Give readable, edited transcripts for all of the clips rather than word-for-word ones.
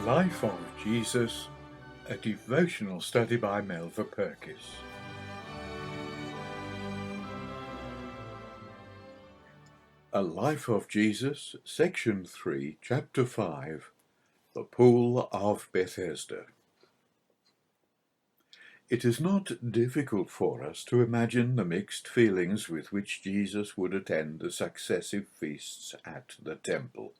Life of Jesus, a devotional study by Melva Purkis. A Life of Jesus, Section 3, Chapter 5, The Pool of Bethesda. It is not difficult for us to imagine the mixed feelings with which Jesus would attend the successive feasts at the temple.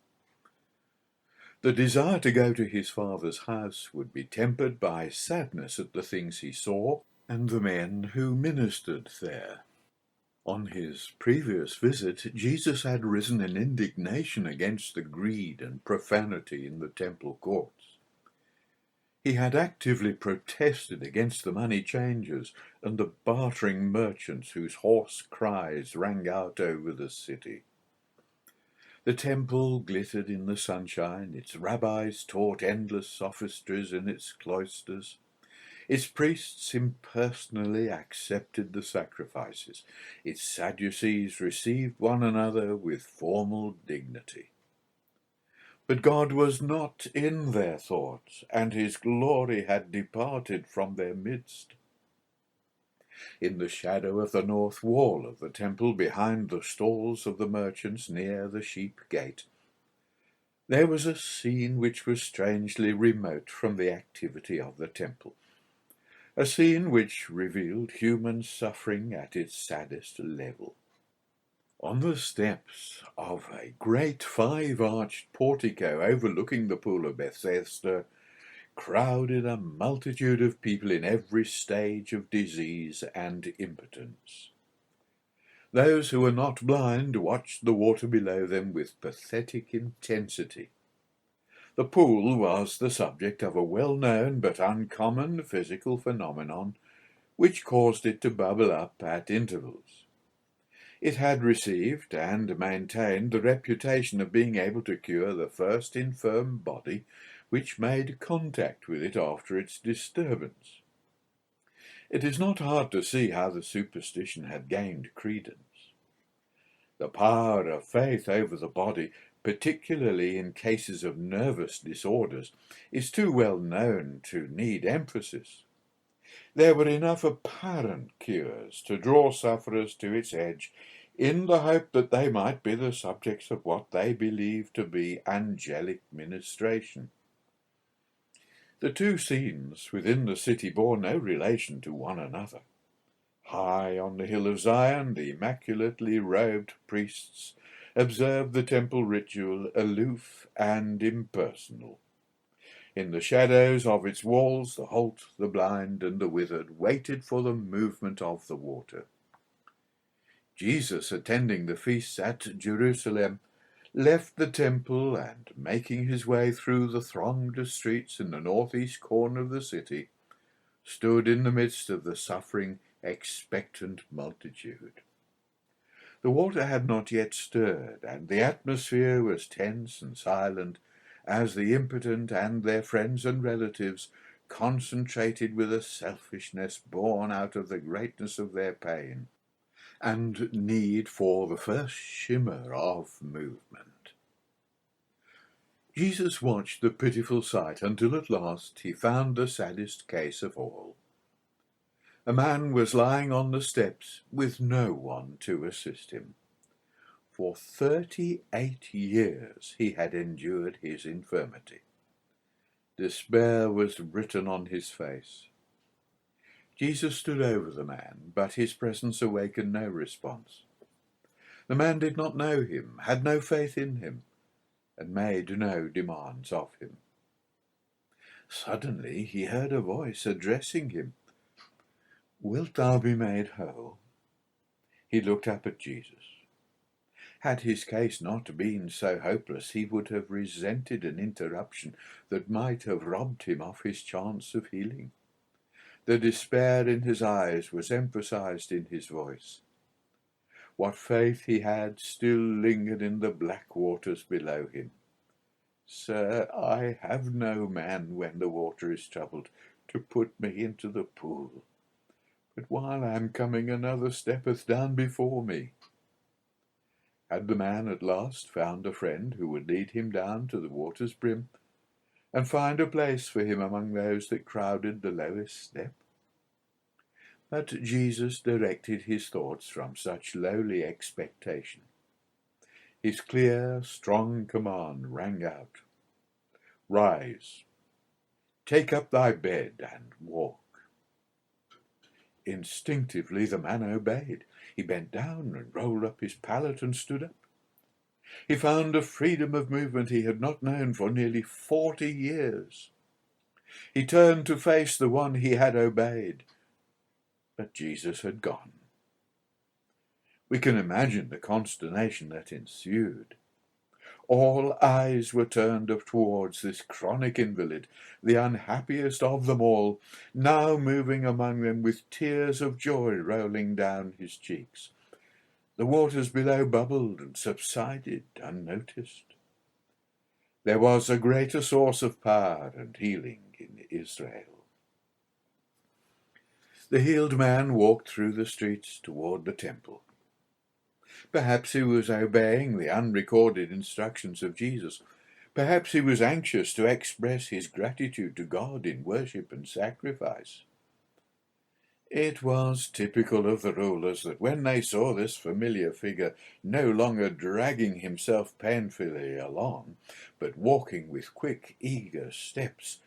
The desire to go to his Father's house would be tempered by sadness at the things he saw and the men who ministered there. On his previous visit, Jesus had risen in indignation against the greed and profanity in the temple courts. He had actively protested against the money changers and the bartering merchants whose hoarse cries rang out over the city. The temple glittered in the sunshine, its rabbis taught endless sophistries in its cloisters. Its priests impersonally accepted the sacrifices. Its Sadducees received one another with formal dignity. But God was not in their thoughts, and his glory had departed from their midst. In the shadow of the north wall of the temple, behind the stalls of the merchants near the sheep gate, there was a scene which was strangely remote from the activity of the temple. A scene which revealed human suffering at its saddest level. On the steps of a great five-arched portico overlooking the Pool of Bethesda crowded a multitude of people in every stage of disease and impotence. Those who were not blind watched the water below them with pathetic intensity. The pool was the subject of a well-known but uncommon physical phenomenon which caused it to bubble up at intervals. It had received and maintained the reputation of being able to cure the first infirm body which made contact with it after its disturbance. It is not hard to see how the superstition had gained credence. The power of faith over the body, particularly in cases of nervous disorders, is too well known to need emphasis. There were enough apparent cures to draw sufferers to its edge in the hope that they might be the subjects of what they believed to be angelic ministration. The two scenes within the city bore no relation to one another. High on the hill of Zion, the immaculately robed priests observed the temple ritual aloof and impersonal. In the shadows of its walls, the halt, the blind, and the withered waited for the movement of the water. Jesus, attending the feasts at Jerusalem, left the temple and, making his way through the thronged streets in the northeast corner of the city, stood in the midst of the suffering, expectant multitude. The water had not yet stirred, and the atmosphere was tense and silent as the impotent and their friends and relatives concentrated with a selfishness born out of the greatness of their pain and need for the first shimmer of movement. Jesus watched the pitiful sight until at last he found the saddest case of all. A man was lying on the steps with no one to assist him. For 38 years he had endured his infirmity. Despair was written on his face. Jesus stood over the man, but his presence awakened no response. The man did not know him, had no faith in him, and made no demands of him. Suddenly he heard a voice addressing him. "Wilt thou be made whole?" He looked up at Jesus. Had his case not been so hopeless, he would have resented an interruption that might have robbed him of his chance of healing. The despair in his eyes was emphasized in his voice. What faith he had still lingered in the black waters below him. "Sir, I have no man when the water is troubled to put me into the pool. But while I am coming, another steppeth down before me." Had the man at last found a friend who would lead him down to the water's brim? and find a place for him among those that crowded the lowest step? But Jesus directed his thoughts from such lowly expectation. His clear, strong command rang out, "Rise, take up thy bed and walk." Instinctively the man obeyed. He bent down and rolled up his pallet and stood up. He found a freedom of movement he had not known for nearly 40 years. He turned to face the one he had obeyed, but Jesus had gone. We can imagine the consternation that ensued. All eyes were turned up towards this chronic invalid, the unhappiest of them all, now moving among them with tears of joy rolling down his cheeks. The waters below bubbled and subsided unnoticed. There was a greater source of power and healing in Israel. The healed man walked through the streets toward the temple. Perhaps he was obeying the unrecorded instructions of Jesus. Perhaps he was anxious to express his gratitude to God in worship and sacrifice. It was typical of the rulers that when they saw this familiar figure no longer dragging himself painfully along, but walking with quick, eager steps,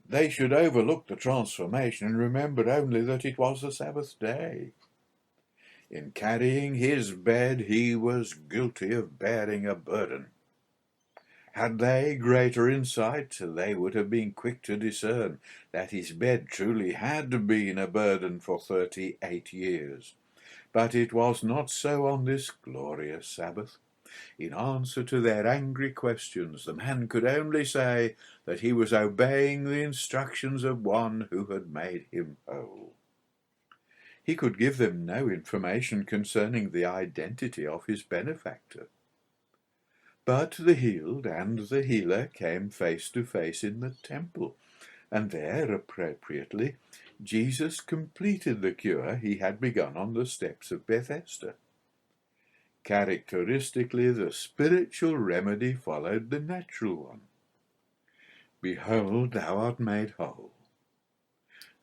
they should overlook the transformation and remember only that it was the Sabbath day. In carrying his bed, he was guilty of bearing a burden. Had they greater insight, they would have been quick to discern that his bed truly had been a burden for 38 years. But it was not so on this glorious Sabbath. In answer to their angry questions, the man could only say that he was obeying the instructions of one who had made him whole. He could give them no information concerning the identity of his benefactor. But the healed and the healer came face to face in the temple, and there, appropriately, Jesus completed the cure he had begun on the steps of Bethesda. Characteristically, the spiritual remedy followed the natural one. "Behold, thou art made whole.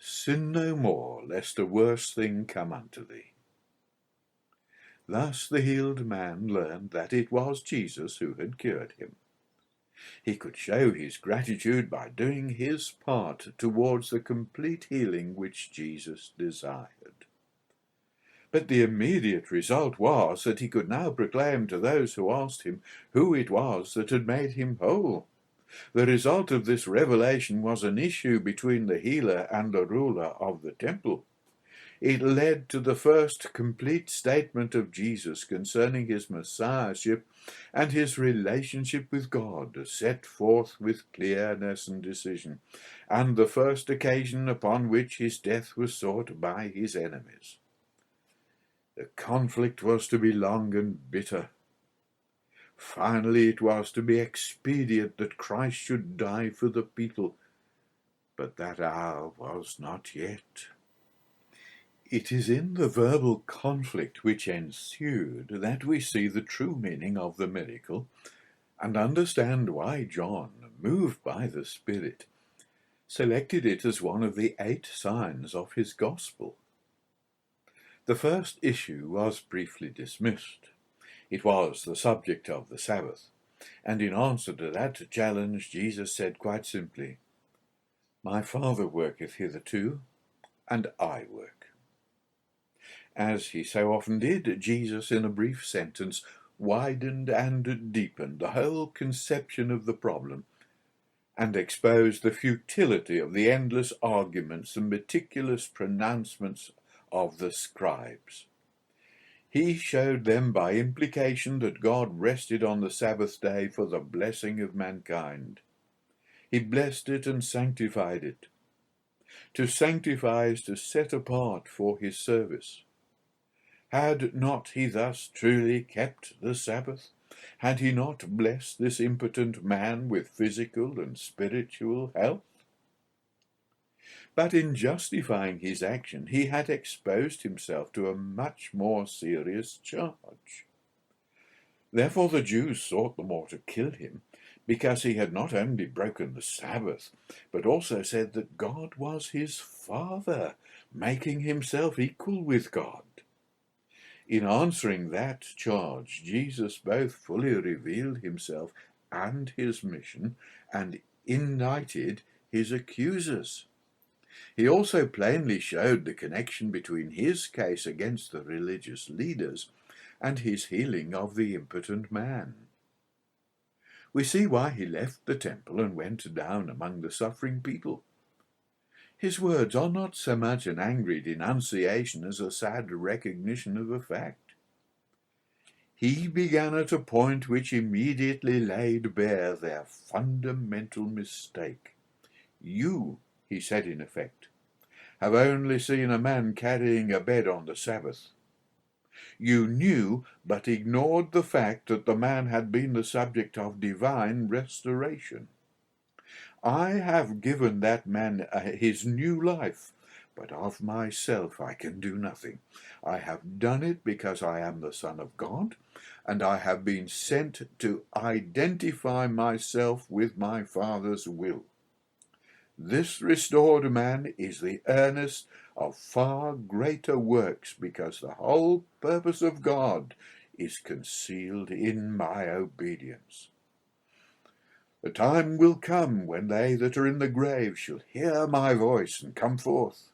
Sin no more, lest a worse thing come unto thee." Thus the healed man learned that it was Jesus who had cured him. He could show his gratitude by doing his part towards the complete healing which Jesus desired. But the immediate result was that he could now proclaim to those who asked him who it was that had made him whole. The result of this revelation was an issue between the healer and the ruler of the temple. It led to the first complete statement of Jesus concerning his messiahship and his relationship with God, set forth with clearness and decision, and the first occasion upon which his death was sought by his enemies. The conflict was to be long and bitter. Finally, it was to be expedient that Christ should die for the people, but that hour was not yet. It is in the verbal conflict which ensued that we see the true meaning of the miracle and understand why John, moved by the Spirit, selected it as one of the 8 signs of his gospel. The first issue was briefly dismissed. It was the subject of the Sabbath, and in answer to that challenge, Jesus said quite simply, "My Father worketh hitherto, and I work." As he so often did, Jesus, in a brief sentence, widened and deepened the whole conception of the problem and exposed the futility of the endless arguments and meticulous pronouncements of the scribes. He showed them by implication that God rested on the Sabbath day for the blessing of mankind. He blessed it and sanctified it. To sanctify is to set apart for his service. Had not he thus truly kept the Sabbath? Had he not blessed this impotent man with physical and spiritual health? But in justifying his action, he had exposed himself to a much more serious charge. Therefore the Jews sought the more to kill him, because he had not only broken the Sabbath, but also said that God was his Father, making himself equal with God. In answering that charge, Jesus both fully revealed himself and his mission and indicted his accusers. He also plainly showed the connection between his case against the religious leaders and his healing of the impotent man. We see why he left the temple and went down among the suffering people. His words are not so much an angry denunciation as a sad recognition of a fact. He began at a point which immediately laid bare their fundamental mistake. You, he said in effect, have only seen a man carrying a bed on the Sabbath. You knew, but ignored the fact that the man had been the subject of divine restoration. I have given that man his new life, but of myself I can do nothing. I have done it because I am the Son of God, and I have been sent to identify myself with my Father's will. This restored man is the earnest of far greater works, because the whole purpose of God is concealed in my obedience. The time will come when they that are in the grave shall hear my voice and come forth.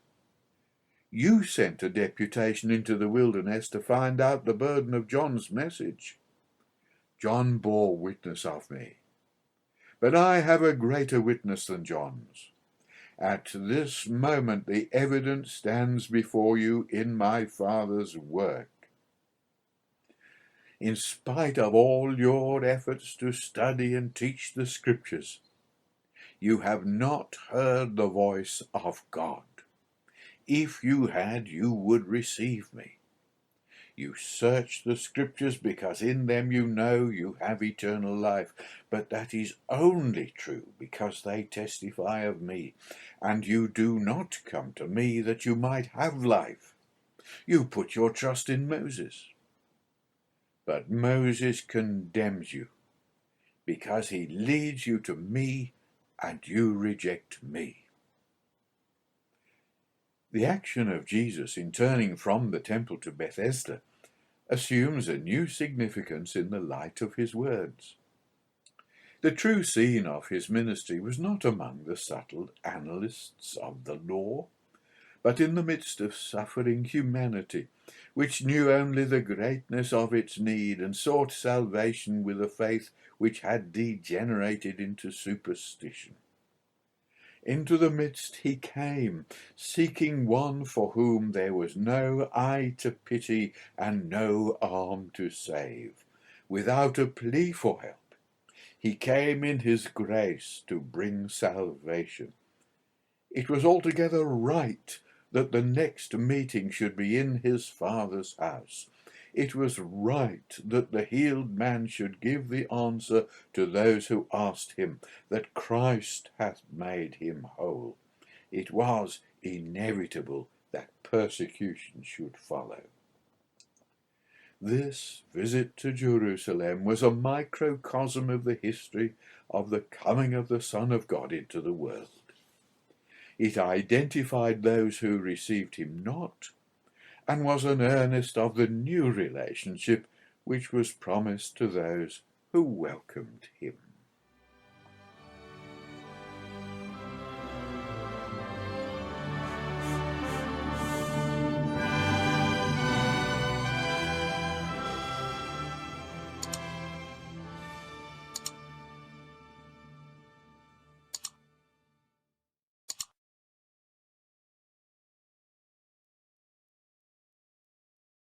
You sent a deputation into the wilderness to find out the burden of John's message. John bore witness of me, but I have a greater witness than John's. At this moment the evidence stands before you in my Father's work. In spite of all your efforts to study and teach the Scriptures, you have not heard the voice of God. If you had, you would receive me. You search the Scriptures because in them you know you have eternal life, but that is only true because they testify of me, and you do not come to me that you might have life. You put your trust in Moses. But Moses condemns you because he leads you to me and you reject me. The action of Jesus in turning from the temple to Bethesda assumes a new significance in the light of his words. The true scene of his ministry was not among the subtle analysts of the law, but in the midst of suffering humanity, which knew only the greatness of its need and sought salvation with a faith which had degenerated into superstition. Into the midst he came, seeking one for whom there was no eye to pity and no arm to save. Without a plea for help, he came in his grace to bring salvation. It was altogether right that the next meeting should be in his Father's house. It was right that the healed man should give the answer to those who asked him, that Christ hath made him whole. It was inevitable that persecution should follow. This visit to Jerusalem was a microcosm of the history of the coming of the Son of God into the world. It identified those who received him not, and was an earnest of the new relationship which was promised to those who welcomed him.